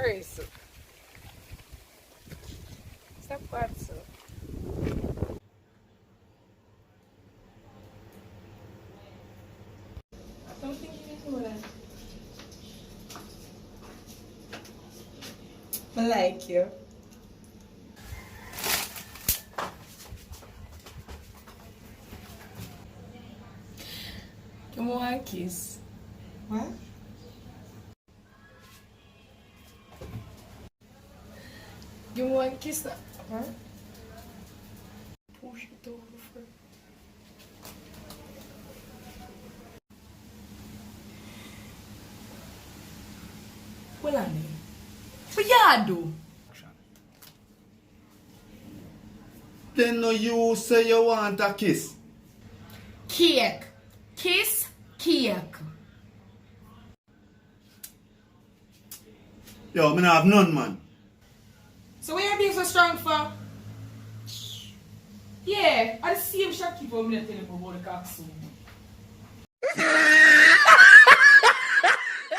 worries. Stop what, so. I don't think you need to do that. I like you. Give me one kiss. What? Give me one kiss. Huh? Push it over for. Well, I mean, what you do? Then no you say you want a kiss. Cake. Kiss, cake. Yo, me not have none, man. So where you being so strong for? Yeah, I the same shopkeeper I'm telling you about the cock soon.